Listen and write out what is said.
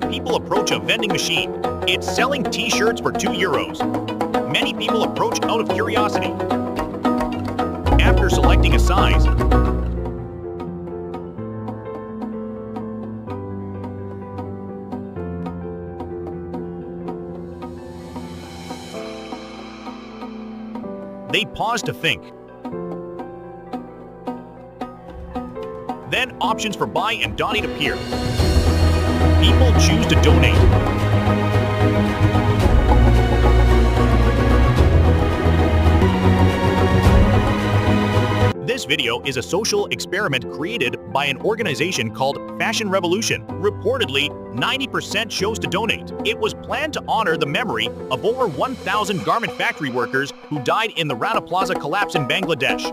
People approach a vending machine. It's selling t-shirts for €2. Many people approach out of curiosity. After selecting a size, they pause to think. Then options for buy and donate appear. People choose to donate. This video is a social experiment created by an organization called Fashion Revolution. Reportedly, 90% chose to donate. It was planned to honor the memory of over 1,000 garment factory workers who died in the Rana Plaza collapse in Bangladesh.